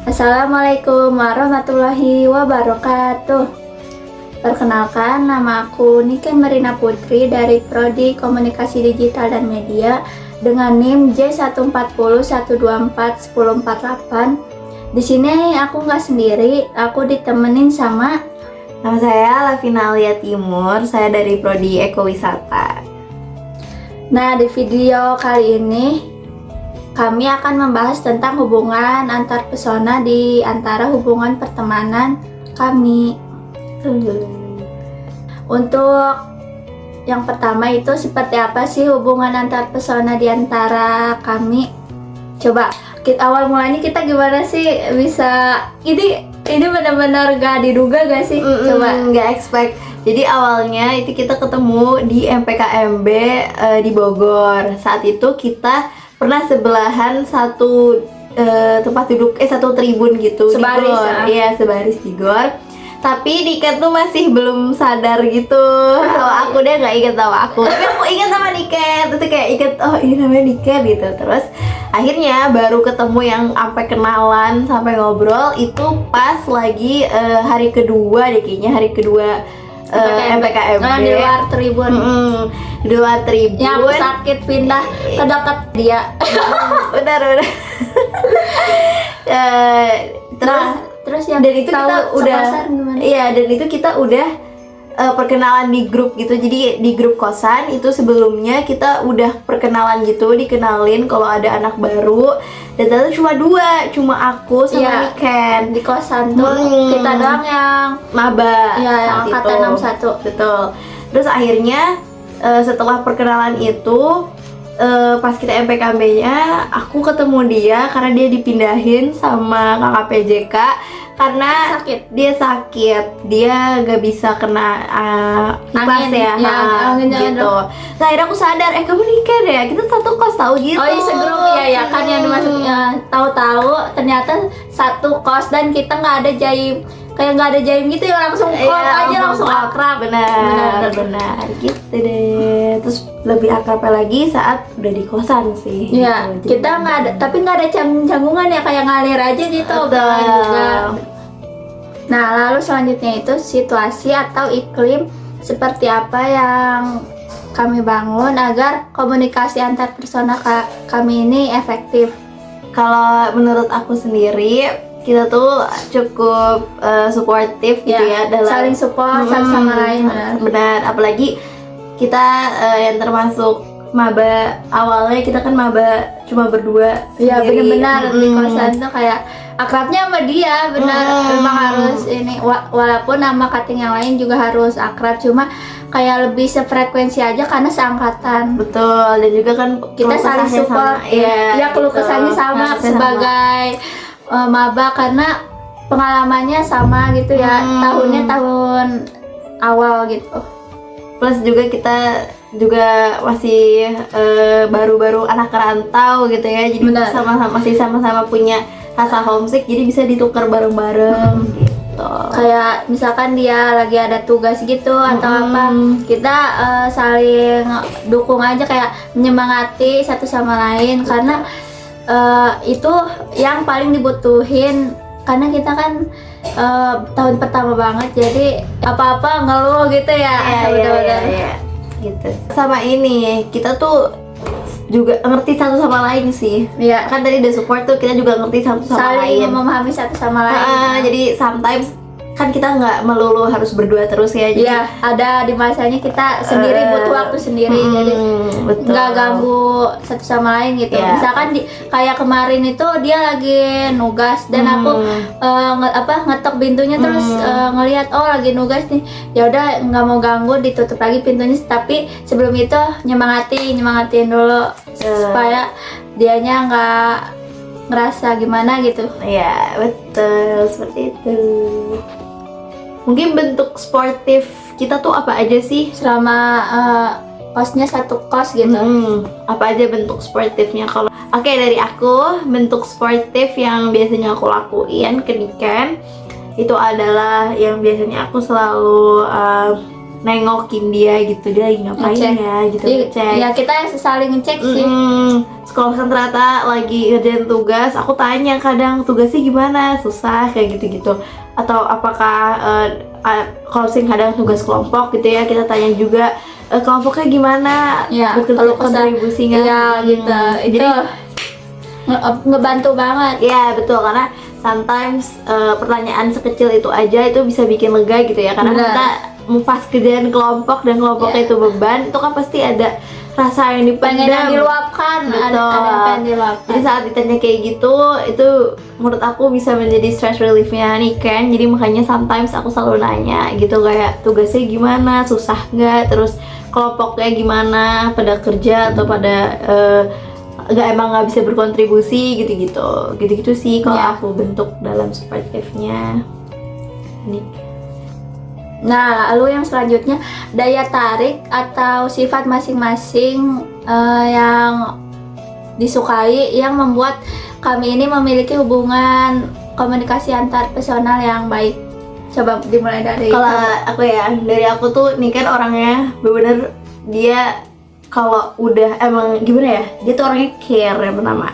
Assalamualaikum warahmatullahi wabarakatuh. Perkenalkan, nama aku Niken Marina Putri dari Prodi Komunikasi Digital dan Media dengan NIM J140124148. Di sini aku nggak sendiri, aku ditemenin sama Nama saya Lavina Alia Timur, saya dari Prodi Ekowisata. Nah, di video kali ini kami akan membahas tentang hubungan antar pesona di antara hubungan pertemanan kami. Untuk yang pertama itu seperti apa sih hubungan antar pesona di antara kami? Coba awal mulanya kita gimana sih bisa ini benar-benar gak diduga gak sih? Coba Nggak expect. Jadi awalnya itu kita ketemu di MPKMB di Bogor. Saat itu kita pernah sebelahan satu tempat duduk satu tribun gitu. Sebaris, di GOR. Iya, sebaris di GOR. Tapi Niken tuh masih belum sadar gitu sama aku, dia nggak inget sama aku. Tapi aku inget sama Niken. Terus kayak inget, oh ini namanya Niken gitu. Terus akhirnya baru ketemu yang sampai kenalan, sampai ngobrol itu pas lagi hari kedua deh kayaknya, hari kedua MPKMB. Di luar tribun. Di luar tribun. Yang aku sakit pindah ke dekat dia. Udah. Terus yang dan itu tahu kita udah sepasar gimana? Iya, dan itu kita udah perkenalan di grup gitu. Jadi di grup kosan itu sebelumnya kita udah perkenalan gitu, dikenalin kalau ada anak baru. Dan ternyata cuma aku sama Niken di kosan tuh kita doang yang maba. Iya, yang angkatan 61. Betul. Terus akhirnya setelah perkenalan itu pas kita MPKB-nya aku ketemu dia karena dia dipindahin sama kakak PJK karena dia sakit, dia gak bisa kena kipas ya, gitu. Nah, akhirnya aku sadar, kamu nikah deh, kita satu kos tahu gitu. Oh iya, segrup ya kan yang dimasuknya tahu-tahu ternyata satu kos dan kita nggak ada jaim, kayak nggak ada jaim gitu ya, langsung aja langsung akrab. Benar gitu deh. Terus lebih akrabnya lagi saat udah di kosan sih. Iya, gitu. Kita nggak ada, tapi nggak ada canggungan ya, kayak ngalir aja gitu. Juga. Nah, lalu selanjutnya itu situasi atau iklim seperti apa yang kami bangun agar komunikasi antar persona kami ini efektif. Kalau menurut aku sendiri, kita tuh cukup suportif gitu ya dalam saling support satu sama lain. Benar, apalagi kita yang termasuk maba, awalnya kita kan maba cuma berdua. Iya, benar-benar di kosan tuh kayak akrabnya sama dia, benar. Memang harus ini, walaupun nama cutting yang lain juga harus akrab, cuma kayak lebih sefrekuensi aja karena seangkatan. Betul, dan juga kan kita saling support. Iya, keluh kesahnya sama sebagai maba karena pengalamannya sama gitu ya, tahunnya tahun awal gitu. Plus juga kita juga masih baru-baru anak rantau gitu ya, jadi masih sama-sama punya rasa homesick, jadi bisa ditukar bareng-bareng gitu. Kayak misalkan dia lagi ada tugas gitu atau apa, kita saling dukung aja, kayak menyemangati satu sama lain karena itu yang paling dibutuhin karena kita kan tahun pertama banget, jadi apa-apa ngeluh gitu ya. Iya. Gitu. Sama ini kita tuh juga ngerti satu sama lain sih. Iya. Kan tadi udah support tuh, kita juga ngerti satu sama lain. Saling memahami satu sama lain. Jadi sometimes kan kita nggak melulu harus berdua terus ya. Jadi ada di masanya kita sendiri butuh waktu sendiri, jadi nggak ganggu satu sama lain gitu. Misalkan kayak kemarin itu dia lagi nugas dan aku ngetok pintunya terus ngelihat lagi nugas nih, ya udah nggak mau ganggu, ditutup lagi pintunya, tapi sebelum itu nyemangatin dulu supaya dianya nggak ngerasa gimana gitu. Iya, betul, seperti itu. Mungkin bentuk sportif kita tuh apa aja sih selama kosnya satu kos gitu? Apa aja bentuk sportifnya? Kalau dari aku, bentuk sportif yang biasanya aku lakuin ke Niken itu adalah yang biasanya aku selalu nengokin dia gitu, dia lagi ngapain ya gitu, ngecek. Ya kita saling ngecek sih. kalau misalnya ternyata lagi ngerjain tugas, aku tanya kadang tugasnya gimana, susah kayak gitu-gitu. Atau apakah kalau sering kadang tugas kelompok gitu ya, kita tanya juga kelompoknya gimana, Ya, kontribusinya. Iya gitu. Itu Jadi ngebantu banget. ya betul, karena sometimes pertanyaan sekecil itu aja itu bisa bikin lega gitu ya, karena Benar. kita pas kerjaan kelompok dan kelompoknya itu beban, itu kan pasti ada rasa yang Pengen yang dipendam. diluapkan, ada Betul. yang pengen diluapkan. Jadi saat ditanya kayak gitu, itu menurut aku bisa menjadi stress reliefnya nih kan. Jadi makanya sometimes aku selalu nanya gitu, kayak tugasnya gimana, susah nggak, terus kelompoknya gimana, pada kerja atau pada nggak bisa berkontribusi gitu sih kalau Ya. aku bentuk dalam supportive-nya. Ini Nah, lalu yang selanjutnya, daya tarik atau sifat masing-masing yang disukai yang membuat kami ini memiliki hubungan komunikasi antar personal yang baik. Coba dimulai dari kalau aku ya, dari aku tuh nih kan orangnya bener-bener dia kalau udah emang gimana ya, dia tuh orangnya care, yang pertama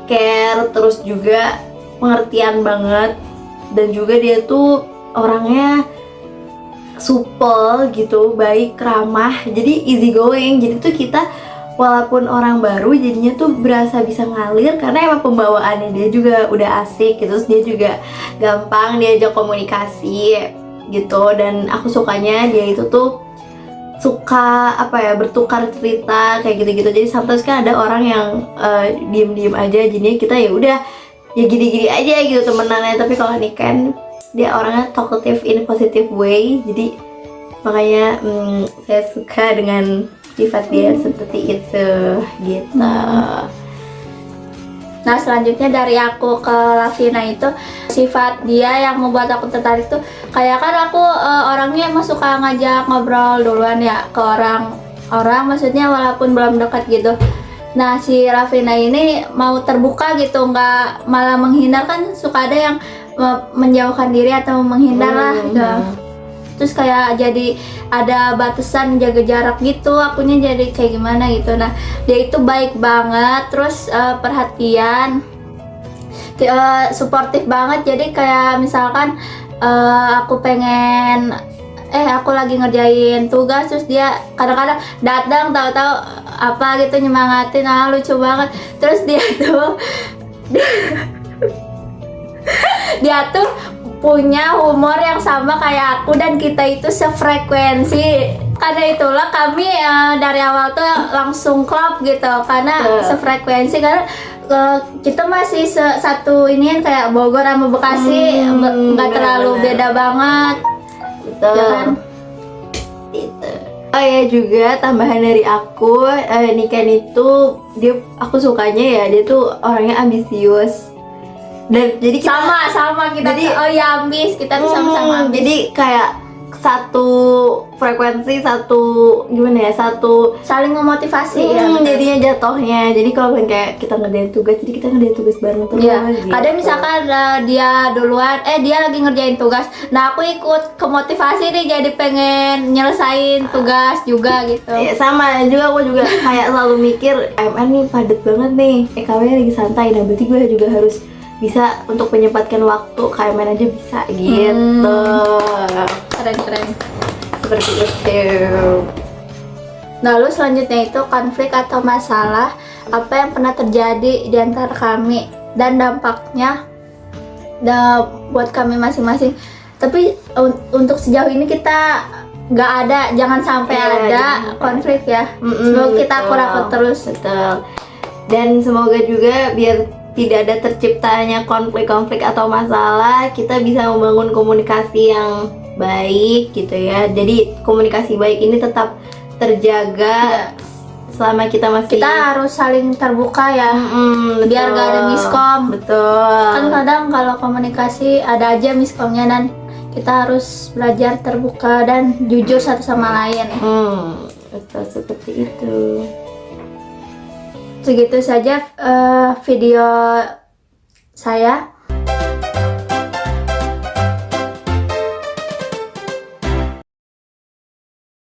care, terus juga pengertian banget, dan juga dia tuh orangnya supel gitu, baik, ramah, jadi easy going. Jadi tuh kita walaupun orang baru jadinya tuh berasa bisa ngalir karena emang pembawaannya dia juga udah asik gitu, terus dia juga gampang diajak komunikasi gitu. Dan aku sukanya dia itu tuh suka apa ya, bertukar cerita kayak gitu-gitu. Jadi sometimes kan ada orang yang diem-diem aja, jadinya kita ya udah ya gini-gini aja gitu temenannya. Tapi kalau ini kan dia orangnya talkative in a positive way, jadi makanya saya suka dengan sifat dia seperti itu gitu. Nah, selanjutnya dari aku ke Lavina itu, sifat dia yang membuat aku tertarik tuh kayak kan aku orangnya emang suka ngajak ngobrol duluan ya ke orang, maksudnya walaupun belum dekat gitu. Nah, si Lavina ini mau terbuka gitu, nggak malah menghindar. Kan suka ada yang menjauhkan diri atau menghindar lah gitu. Terus kayak jadi ada batasan, jaga jarak gitu, akunya jadi kayak gimana gitu. Nah, dia itu baik banget, terus perhatian, suportif banget. Jadi kayak misalkan aku pengen aku lagi ngerjain tugas, terus dia kadang-kadang datang tahu-tahu apa gitu nyemangatin, lucu banget. Terus dia tuh punya humor yang sama kayak aku, dan kita itu sefrekuensi. Karena itulah kami dari awal tuh langsung klop gitu, karena sefrekuensi, karena kita masih satu ini kayak Bogor sama Bekasi, nggak terlalu beda banget. Betul. Ya kan? Gitu. Oh ya, juga tambahan dari aku, Niken itu aku sukanya ya dia tuh orangnya ambisius. Dan jadi kita sama kita jadi- tuh, ambis, kita tuh sama-sama ambis. jadi kayak satu frekuensi, satu gimana ya, satu saling memotivasi ya. betul. jadinya jatuhnya. Jadi kalau kayak kita ngerjain tugas, jadi kita ngerjain tugas bareng terus. Iya, gitu. kadang misalkan dia duluan, dia lagi ngerjain tugas, nah aku ikut kemotivasi nih, jadi pengen nyelesain tugas juga gitu. Ya, sama juga, aku juga kayak selalu mikir MN nih padet banget nih, EKW lagi santai, nah berarti gue juga harus bisa untuk menyempatkan waktu, KMN aja bisa gitu. Keren. Seperti itu. Lalu selanjutnya itu konflik atau masalah apa yang pernah terjadi di antara kami dan dampaknya buat kami masing-masing. Tapi untuk sejauh ini kita nggak ada, jangan sampai Iya, ada jangan sampai konflik ya. Mm-mm, Semoga kita betul. kurang terus. Betul. Dan semoga juga biar tidak ada terciptanya konflik-konflik atau masalah, kita bisa membangun komunikasi yang baik gitu ya. Jadi komunikasi baik ini tetap terjaga selama kita masih Kita harus saling terbuka ya. Biar betul. gak ada miskom. Betul. Kan kadang kalau komunikasi ada aja miskomnya, dan kita harus belajar terbuka dan jujur satu sama lain. Betul, seperti itu. Segitu saja video saya.